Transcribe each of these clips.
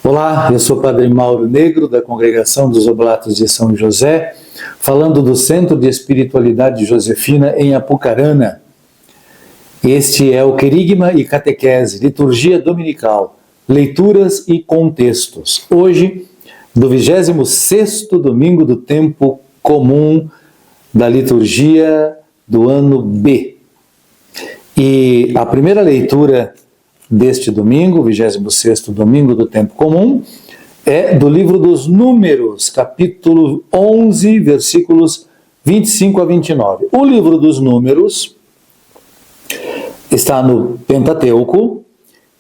Olá, eu sou o Padre Mauro Negro, da Congregação dos Oblatos de São José, falando do Centro de Espiritualidade Josefina em Apucarana. Este é o Querigma e Catequese, Liturgia Dominical, Leituras e Contextos. Hoje, do 26º domingo do tempo comum da liturgia do ano B. E a primeira leitura deste domingo, 26º domingo do tempo comum, é do livro dos Números, capítulo 11, versículos 25 a 29. O livro dos Números está no Pentateuco.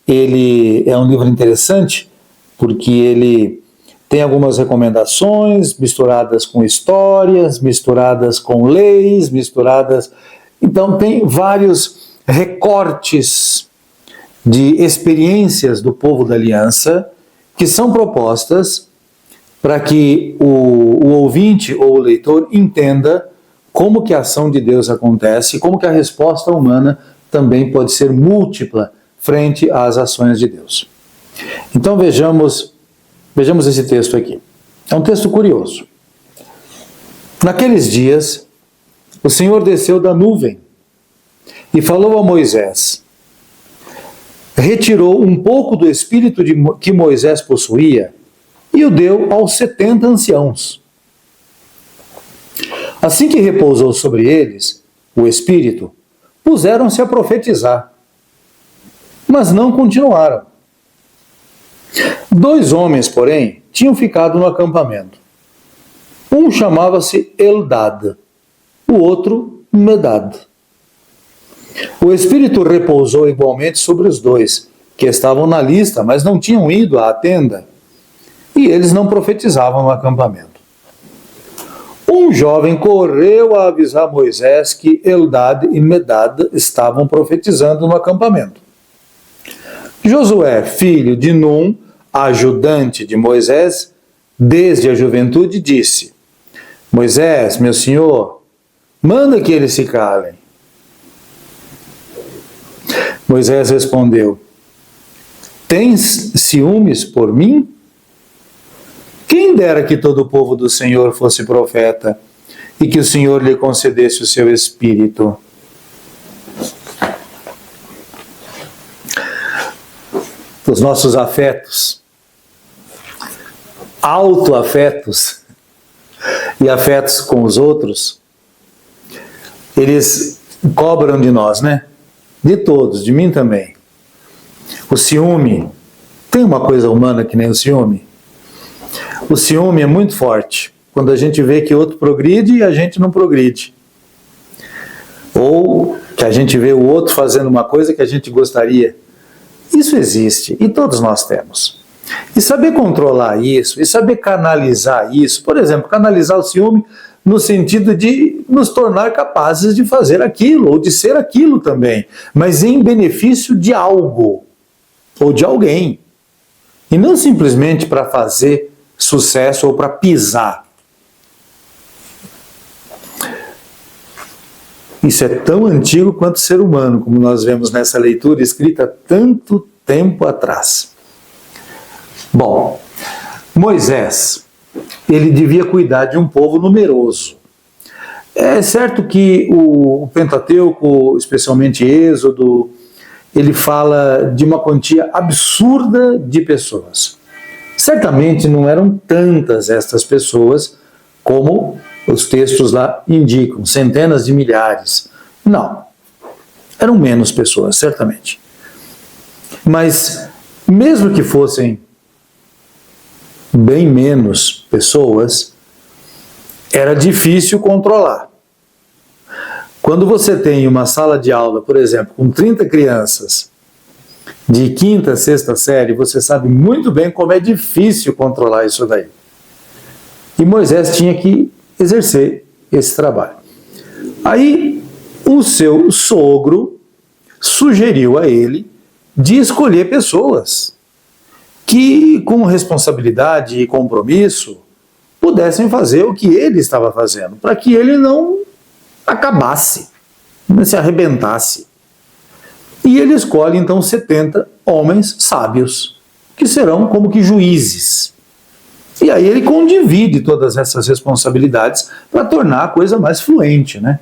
Ele é um livro interessante porque ele tem algumas recomendações misturadas com histórias, misturadas com leis, misturadas... Então tem vários recortes de experiências do povo da aliança que são propostas para que o ouvinte ou o leitor entenda como que a ação de Deus acontece e como que a resposta humana também pode ser múltipla frente às ações de Deus. Então vejamos esse texto aqui. É um texto curioso. Naqueles dias, o Senhor desceu da nuvem e falou a Moisés. Retirou um pouco do espírito que Moisés possuía e o deu aos 70 anciãos. Assim que repousou sobre eles o espírito, puseram-se a profetizar, mas não continuaram. 2 homens, porém, tinham ficado no acampamento. Um chamava-se Eldad, o outro Medad. O Espírito repousou igualmente sobre os 2, que estavam na lista, mas não tinham ido à tenda, e eles não profetizavam no acampamento. Um jovem correu a avisar Moisés que Eldad e Medad estavam profetizando no acampamento. Josué, filho de Num, ajudante de Moisés, desde a juventude, disse: Moisés, meu senhor, manda que eles se calem. Moisés respondeu: Tens ciúmes por mim? Quem dera que todo o povo do Senhor fosse profeta e que o Senhor lhe concedesse o seu espírito. Os nossos afetos, autoafetos e afetos com os outros, eles cobram de nós, né? De todos, de mim também. O ciúme, tem uma coisa humana que nem o ciúme? O ciúme é muito forte, quando a gente vê que outro progride e a gente não progride. Ou que a gente vê o outro fazendo uma coisa que a gente gostaria. Isso existe, e todos nós temos. E saber controlar isso, e saber canalizar isso, por exemplo, canalizar o ciúme no sentido de nos tornar capazes de fazer aquilo, ou de ser aquilo também, mas em benefício de algo, ou de alguém, e não simplesmente para fazer sucesso ou para pisar. Isso é tão antigo quanto o ser humano, como nós vemos nessa leitura escrita tanto tempo atrás. Bom, Moisés, ele devia cuidar de um povo numeroso. É certo que o Pentateuco, especialmente Êxodo, ele fala de uma quantia absurda de pessoas. Certamente não eram tantas estas pessoas como os textos lá indicam, centenas de milhares. Não, eram menos pessoas, certamente. Mas, mesmo que fossem bem menos pessoas, era difícil controlar. Quando você tem uma sala de aula, por exemplo, com 30 crianças, de quinta, sexta série, você sabe muito bem como é difícil controlar isso daí. E Moisés tinha que exercer esse trabalho. Aí o seu sogro sugeriu a ele de escolher pessoas que, com responsabilidade e compromisso, pudessem fazer o que ele estava fazendo, para que ele não acabasse, não se arrebentasse. E ele escolhe então 70 homens sábios, que serão como que juízes. E aí ele condivide todas essas responsabilidades para tornar a coisa mais fluente, né?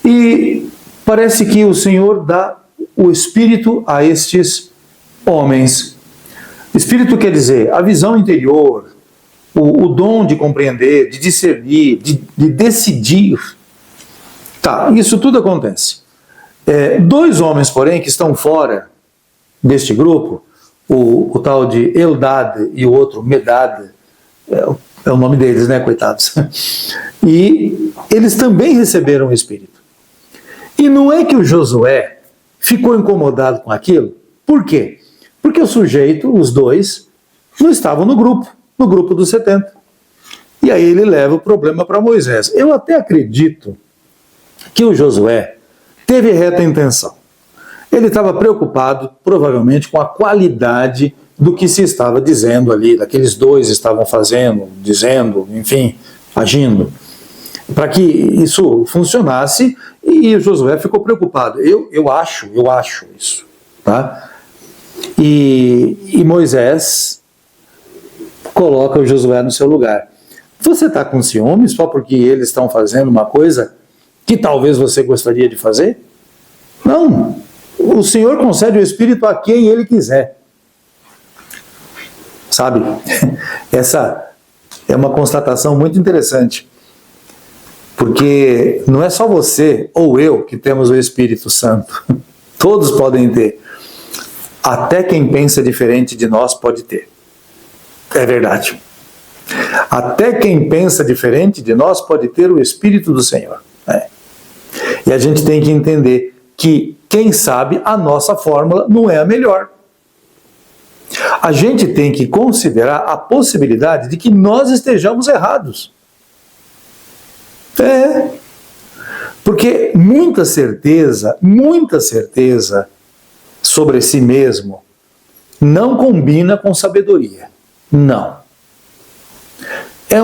E parece que o Senhor dá o Espírito a estes homens. Espírito quer dizer a visão interior, o dom de compreender, de discernir, de decidir. Tá, isso tudo acontece. Dois homens, porém, que estão fora deste grupo, o tal de Eldad e o outro Medad, é o nome deles, né, coitados? E eles também receberam o Espírito. E não é que o Josué ficou incomodado com aquilo? Por quê? Porque o sujeito, os dois, não estavam no grupo dos 70. E aí ele leva o problema para Moisés. Eu até acredito que o Josué teve reta intenção. Ele estava preocupado, provavelmente, com a qualidade do que se estava dizendo ali, daqueles dois estavam fazendo, dizendo, enfim, agindo, para que isso funcionasse, e o Josué ficou preocupado. Eu acho isso, tá? E Moisés coloca o Josué no seu lugar. Você está com ciúmes só porque eles estão fazendo uma coisa que talvez você gostaria de fazer? Não. O Senhor concede o Espírito a quem Ele quiser. Sabe? Essa é uma constatação muito interessante. Porque não é só você ou eu que temos o Espírito Santo. Todos podem ter. Até quem pensa diferente de nós pode ter. É verdade. Até quem pensa diferente de nós pode ter o Espírito do Senhor. E a gente tem que entender que, quem sabe, a nossa fórmula não é a melhor. A gente tem que considerar a possibilidade de que nós estejamos errados. Porque muita certeza sobre si mesmo não combina com sabedoria. Não. É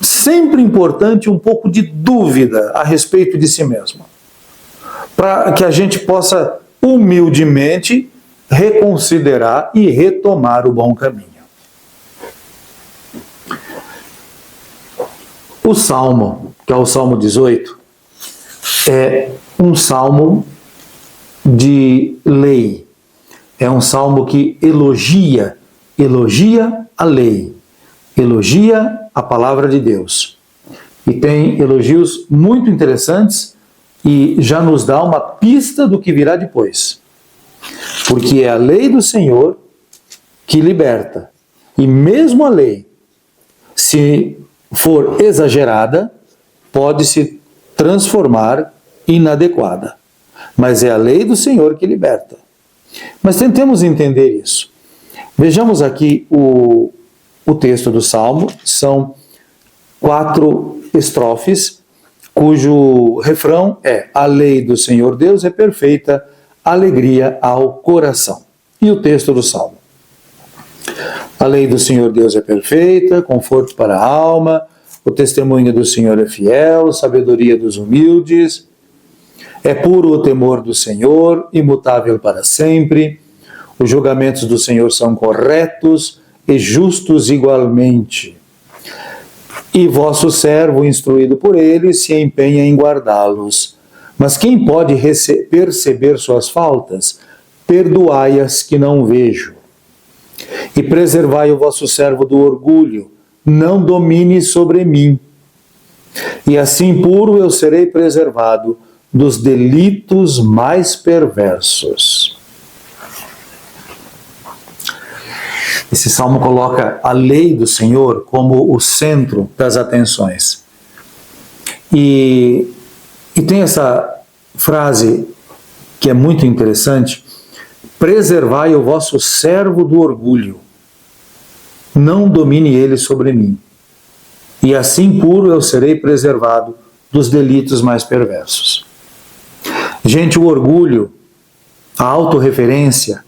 sempre importante um pouco de dúvida a respeito de si mesmo, para que a gente possa humildemente reconsiderar e retomar o bom caminho. O Salmo, que é o Salmo 18, é um salmo de lei. É um salmo que elogia a lei, elogia a palavra de Deus. E tem elogios muito interessantes e já nos dá uma pista do que virá depois. Porque é a lei do Senhor que liberta. E mesmo a lei, se for exagerada, pode se transformar inadequada. Mas é a lei do Senhor que liberta. Mas tentemos entender isso. Vejamos aqui o texto do Salmo. São 4 estrofes, cujo refrão é: a lei do Senhor Deus é perfeita, alegria ao coração. E o texto do Salmo: a lei do Senhor Deus é perfeita, conforto para a alma, o testemunho do Senhor é fiel, sabedoria dos humildes. É puro o temor do Senhor, imutável para sempre. Os julgamentos do Senhor são corretos e justos igualmente. E vosso servo, instruído por ele, se empenha em guardá-los. Mas quem pode perceber suas faltas? Perdoai-as que não vejo. E preservai o vosso servo do orgulho, não domine sobre mim. E assim puro eu serei preservado dos delitos mais perversos. Esse salmo coloca a lei do Senhor como o centro das atenções. E tem essa frase que é muito interessante, preservai o vosso servo do orgulho, não domine ele sobre mim, e assim puro eu serei preservado dos delitos mais perversos. Gente, o orgulho, a autorreferência,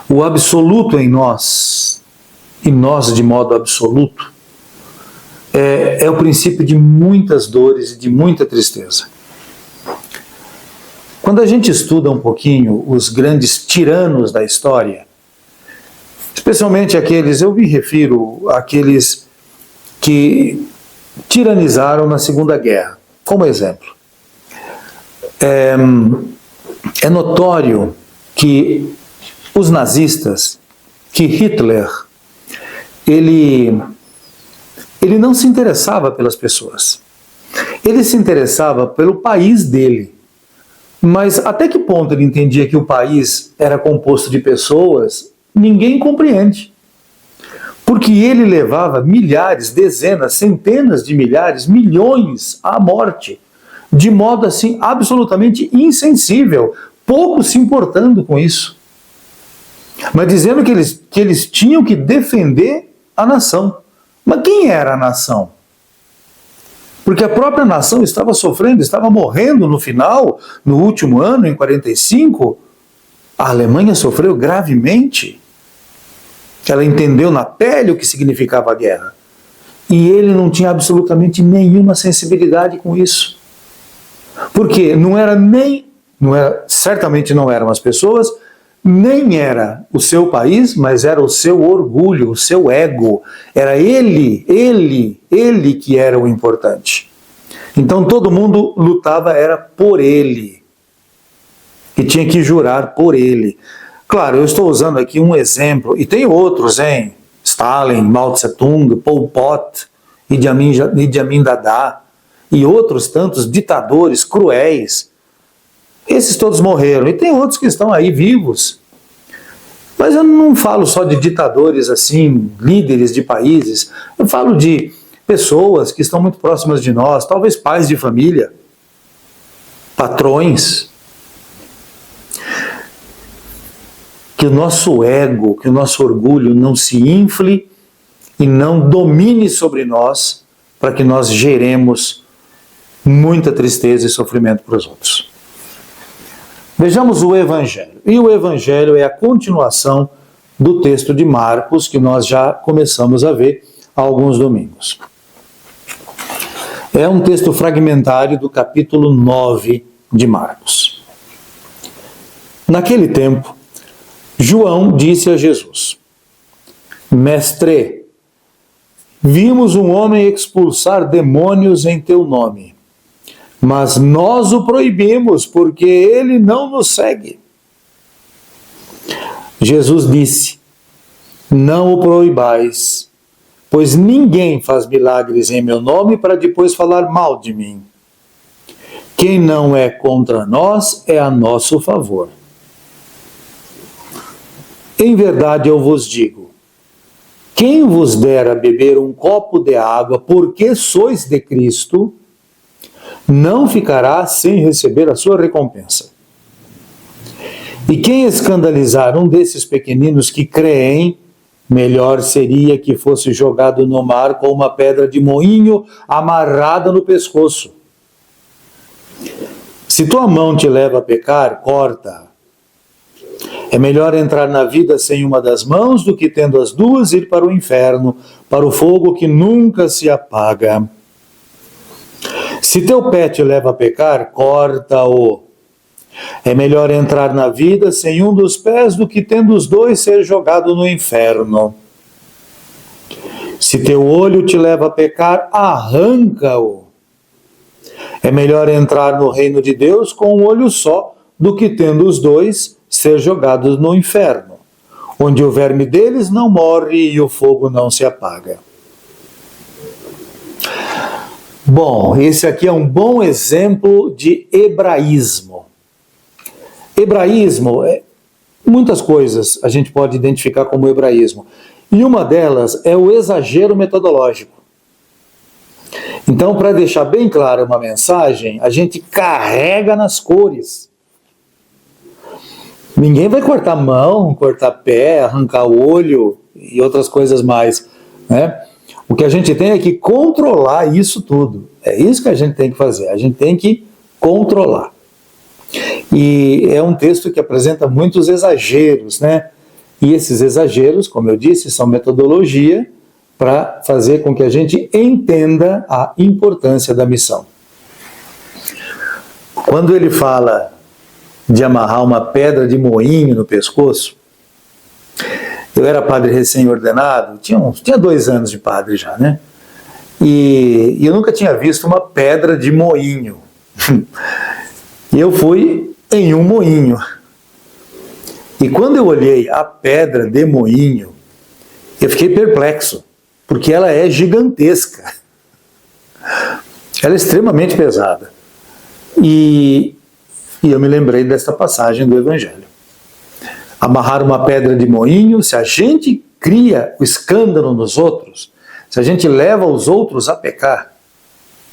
o absoluto em nós, e nós de modo absoluto, é o princípio de muitas dores e de muita tristeza. Quando a gente estuda um pouquinho os grandes tiranos da história, especialmente aqueles, eu me refiro àqueles que tiranizaram na Segunda Guerra, como exemplo. É notório que os nazistas, que Hitler, ele não se interessava pelas pessoas. Ele se interessava pelo país dele. Mas até que ponto ele entendia que o país era composto de pessoas, ninguém compreende. Porque ele levava milhares, dezenas, centenas de milhares, milhões à morte, de modo assim absolutamente insensível, pouco se importando com isso. Mas dizendo que eles tinham que defender a nação. Mas quem era a nação? Porque a própria nação estava sofrendo, estava morrendo no final, no último ano, em 45. A Alemanha sofreu gravemente. Ela entendeu na pele o que significava a guerra. E ele não tinha absolutamente nenhuma sensibilidade com isso. Porque certamente não eram as pessoas, nem era o seu país, mas era o seu orgulho, o seu ego. Era ele que era o importante. Então todo mundo lutava, era por ele. E tinha que jurar por ele. Claro, eu estou usando aqui um exemplo, e tem outros, hein? Stalin, Mao Tse-tung, Pol Pot, Idi Amin Dada, e outros tantos ditadores cruéis. Esses todos morreram, e tem outros que estão aí vivos. Mas eu não falo só de ditadores assim, líderes de países. Eu falo de pessoas que estão muito próximas de nós, talvez pais de família, patrões. Que o nosso ego, que o nosso orgulho não se infle e não domine sobre nós, para que nós geremos muita tristeza e sofrimento para os outros. Vejamos o Evangelho. E o Evangelho é a continuação do texto de Marcos, que nós já começamos a ver há alguns domingos. É um texto fragmentário do capítulo 9 de Marcos. Naquele tempo, João disse a Jesus: Mestre, vimos um homem expulsar demônios em teu nome, mas nós o proibimos, porque ele não nos segue. Jesus disse: Não o proibais, pois ninguém faz milagres em meu nome para depois falar mal de mim. Quem não é contra nós é a nosso favor. Em verdade eu vos digo, quem vos der a beber um copo de água porque sois de Cristo, não ficará sem receber a sua recompensa. E quem escandalizar um desses pequeninos que creem, melhor seria que fosse jogado no mar com uma pedra de moinho amarrada no pescoço. Se tua mão te leva a pecar, corta. É melhor entrar na vida sem uma das mãos do que tendo as duas ir para o inferno, para o fogo que nunca se apaga. Se teu pé te leva a pecar, corta-o. É melhor entrar na vida sem um dos pés do que tendo os dois ser jogado no inferno. Se teu olho te leva a pecar, arranca-o. É melhor entrar no reino de Deus com um olho só do que tendo os dois ser jogados no inferno, onde o verme deles não morre e o fogo não se apaga. Bom, esse aqui é um bom exemplo de hebraísmo. Hebraísmo, muitas coisas a gente pode identificar como hebraísmo, e uma delas é o exagero metodológico. Então, para deixar bem clara uma mensagem, a gente carrega nas cores. Ninguém vai cortar mão, cortar pé, arrancar o olho e outras coisas mais, né? O que a gente tem é que controlar isso tudo. É isso que a gente tem que fazer. A gente tem que controlar. E é um texto que apresenta muitos exageros, né? E esses exageros, como eu disse, são metodologia para fazer com que a gente entenda a importância da missão. Quando ele fala de amarrar uma pedra de moinho no pescoço, eu era padre recém-ordenado, tinha 2 anos de padre já, né? E eu nunca tinha visto uma pedra de moinho. E eu fui em um moinho. E quando eu olhei a pedra de moinho, eu fiquei perplexo, porque ela é gigantesca. Ela é extremamente pesada. E eu me lembrei desta passagem do Evangelho. Amarrar uma pedra de moinho, se a gente cria o escândalo nos outros, se a gente leva os outros a pecar,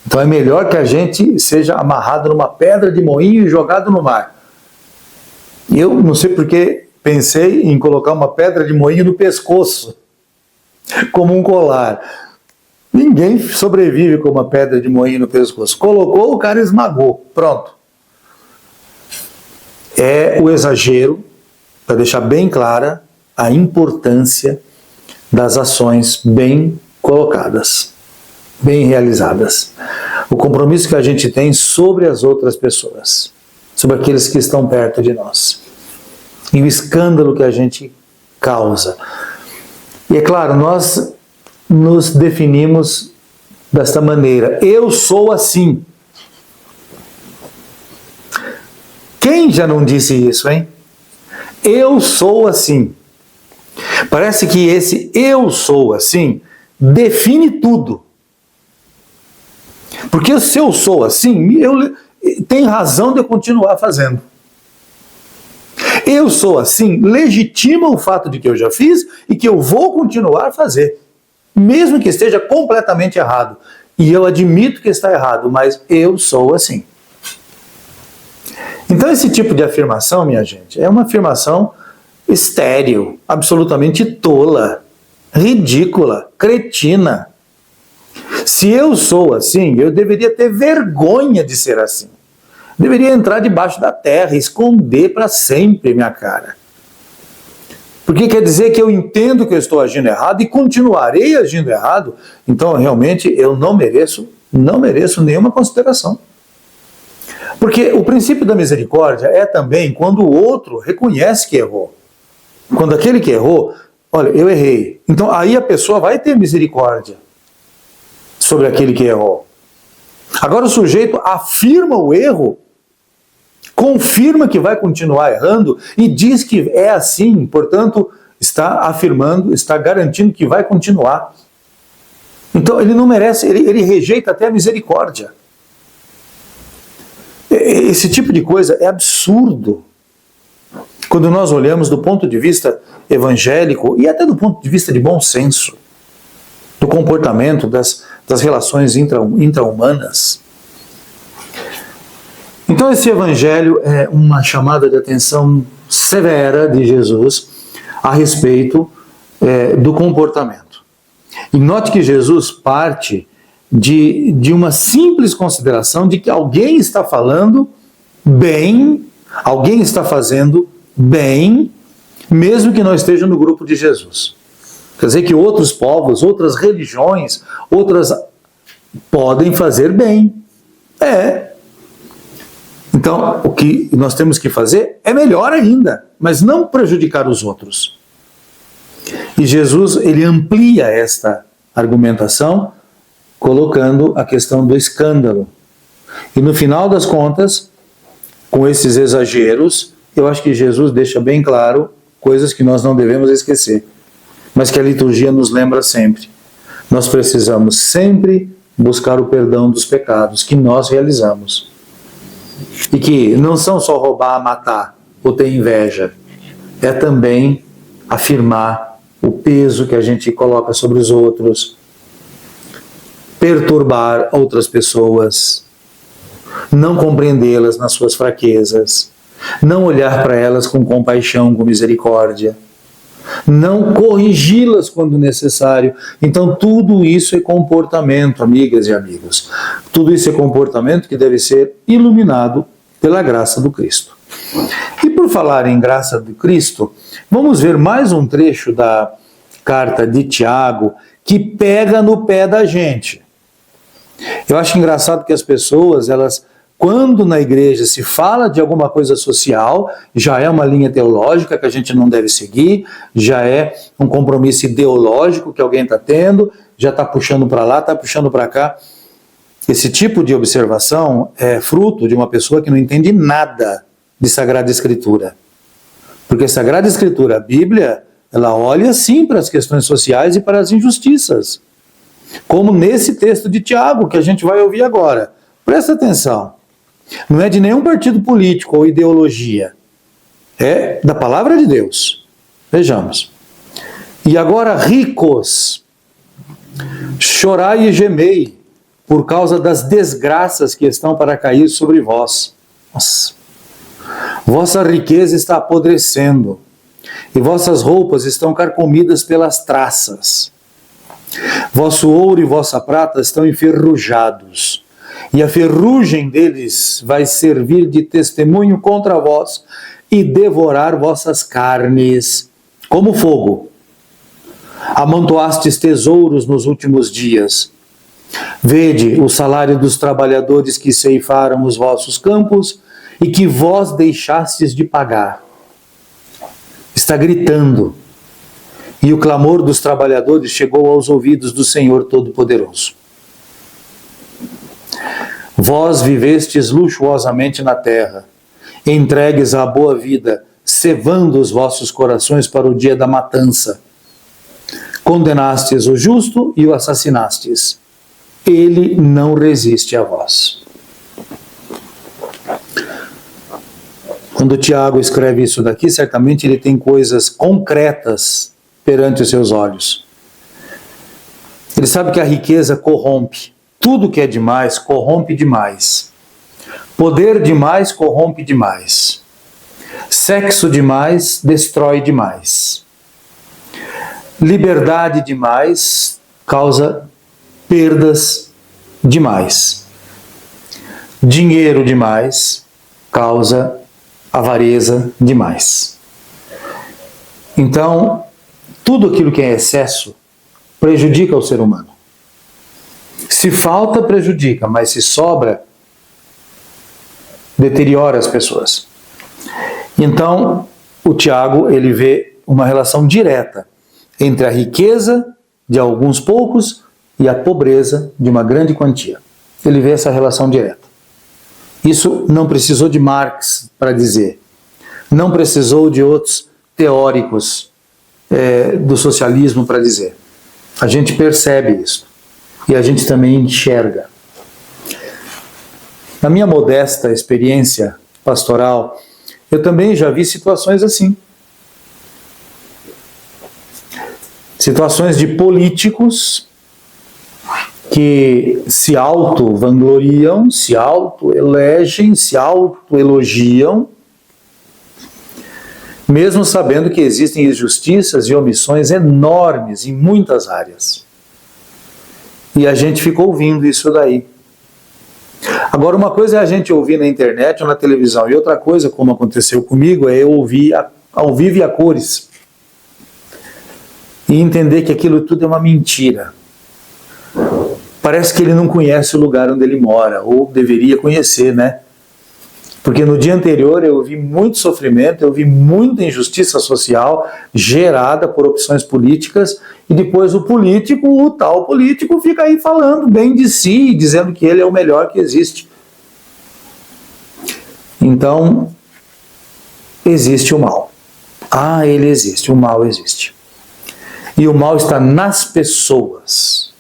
então é melhor que a gente seja amarrado numa pedra de moinho e jogado no mar. Eu não sei porque pensei em colocar uma pedra de moinho no pescoço, como um colar. Ninguém sobrevive com uma pedra de moinho no pescoço. Colocou, o cara esmagou. Pronto. É o exagero, para deixar bem clara a importância das ações bem colocadas, bem realizadas. O compromisso que a gente tem sobre as outras pessoas, sobre aqueles que estão perto de nós. E o escândalo que a gente causa. E é claro, nós nos definimos desta maneira. Eu sou assim. Quem já não disse isso, hein? Eu sou assim. Parece que esse eu sou assim define tudo. Porque se eu sou assim, tem razão de eu continuar fazendo. Eu sou assim legitima o fato de que eu já fiz e que eu vou continuar a fazer. Mesmo que esteja completamente errado. E eu admito que está errado, mas eu sou assim. Então esse tipo de afirmação, minha gente, é uma afirmação estéril, absolutamente tola, ridícula, cretina. Se eu sou assim, eu deveria ter vergonha de ser assim. Deveria entrar debaixo da terra, esconder para sempre minha cara. Porque quer dizer que eu entendo que eu estou agindo errado e continuarei agindo errado, então realmente eu não mereço nenhuma consideração. Porque o princípio da misericórdia é também quando o outro reconhece que errou. Quando aquele que errou, olha, eu errei. Então aí a pessoa vai ter misericórdia sobre aquele que errou. Agora o sujeito afirma o erro, confirma que vai continuar errando e diz que é assim, portanto, está afirmando, está garantindo que vai continuar. Então ele não merece, ele rejeita até a misericórdia. Esse tipo de coisa é absurdo. Quando nós olhamos do ponto de vista evangélico e até do ponto de vista de bom senso, do comportamento, das relações intra-humanas. Então esse evangelho é uma chamada de atenção severa de Jesus a respeito do comportamento. E note que Jesus parte de uma simples consideração de que alguém está falando bem, alguém está fazendo bem, mesmo que não esteja no grupo de Jesus. Quer dizer que outros povos, outras religiões, outras podem fazer bem. Então, o que nós temos que fazer é melhor ainda, mas não prejudicar os outros. E Jesus, ele amplia esta argumentação, colocando a questão do escândalo. E no final das contas, com esses exageros, eu acho que Jesus deixa bem claro coisas que nós não devemos esquecer, mas que a liturgia nos lembra sempre. Nós precisamos sempre buscar o perdão dos pecados que nós realizamos. E que não são só roubar, matar ou ter inveja, é também afirmar o peso que a gente coloca sobre os outros, perturbar outras pessoas, não compreendê-las nas suas fraquezas, não olhar para elas com compaixão, com misericórdia, não corrigi-las quando necessário. Então tudo isso é comportamento, amigas e amigos. Tudo isso é comportamento que deve ser iluminado pela graça do Cristo. E por falar em graça do Cristo, vamos ver mais um trecho da carta de Tiago que pega no pé da gente. Eu acho engraçado que as pessoas, quando na igreja se fala de alguma coisa social, já é uma linha teológica que a gente não deve seguir, já é um compromisso ideológico que alguém está tendo, já está puxando para lá, está puxando para cá. Esse tipo de observação é fruto de uma pessoa que não entende nada de Sagrada Escritura. Porque Sagrada Escritura, a Bíblia, ela olha sim para as questões sociais e para as injustiças. Como nesse texto de Tiago, que a gente vai ouvir agora. Presta atenção. Não é de nenhum partido político ou ideologia. É da palavra de Deus. Vejamos. E agora, ricos, chorai e gemei por causa das desgraças que estão para cair sobre vós. Nossa. Vossa riqueza está apodrecendo, e vossas roupas estão carcomidas pelas traças. Vosso ouro e vossa prata estão enferrujados, e a ferrugem deles vai servir de testemunho contra vós e devorar vossas carnes como fogo. Amontoastes tesouros nos últimos dias. Vede o salário dos trabalhadores que ceifaram os vossos campos e que vós deixastes de pagar. Está gritando. E o clamor dos trabalhadores chegou aos ouvidos do Senhor Todo-Poderoso. Vós vivestes luxuosamente na terra, entregues à boa vida, cevando os vossos corações para o dia da matança. Condenastes o justo e o assassinastes. Ele não resiste a vós. Quando Tiago escreve isso daqui, certamente ele tem coisas concretas perante os seus olhos. Ele sabe que a riqueza corrompe. Tudo que é demais corrompe demais. Poder demais corrompe demais. Sexo demais destrói demais. Liberdade demais causa perdas demais. Dinheiro demais causa avareza demais. Então, tudo aquilo que é excesso prejudica o ser humano. Se falta, prejudica, mas se sobra, deteriora as pessoas. Então, o Tiago, ele vê uma relação direta entre a riqueza de alguns poucos e a pobreza de uma grande quantia. Ele vê essa relação direta. Isso não precisou de Marx para dizer. Não precisou de outros teóricos do socialismo para dizer. A gente percebe isso. E a gente também enxerga. Na minha modesta experiência pastoral, eu também já vi situações assim. Situações de políticos que se auto-vangloriam, se auto-elegem, se auto-elogiam, mesmo sabendo que existem injustiças e omissões enormes em muitas áreas. E a gente fica ouvindo isso daí. Agora, uma coisa é a gente ouvir na internet ou na televisão, e outra coisa, como aconteceu comigo, é eu ouvir ao vivo e a cores. E entender que aquilo tudo é uma mentira. Parece que ele não conhece o lugar onde ele mora, ou deveria conhecer, né? Porque no dia anterior eu vi muito sofrimento, eu vi muita injustiça social gerada por opções políticas, e depois o tal político, fica aí falando bem de si, dizendo que ele é o melhor que existe. Então, existe o mal. Ah, ele existe, o mal existe. E o mal está nas pessoas.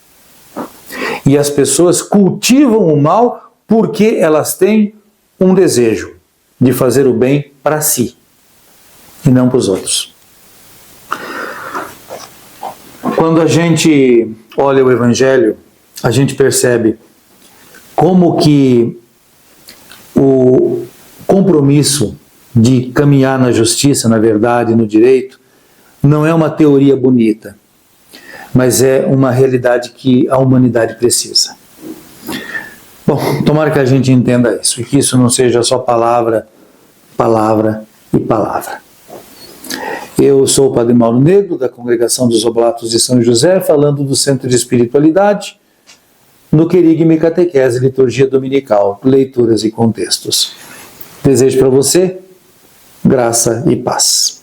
E as pessoas cultivam o mal porque elas têm um desejo de fazer o bem para si e não para os outros. Quando a gente olha o Evangelho, a gente percebe como que o compromisso de caminhar na justiça, na verdade, no direito, não é uma teoria bonita, mas é uma realidade que a humanidade precisa. Bom, tomara que a gente entenda isso, e que isso não seja só palavra, palavra e palavra. Eu sou o Padre Mauro Negro, da Congregação dos Oblatos de São José, falando do Centro de Espiritualidade, no Querigma Catequese, Liturgia Dominical, Leituras e Contextos. Desejo para você graça e paz.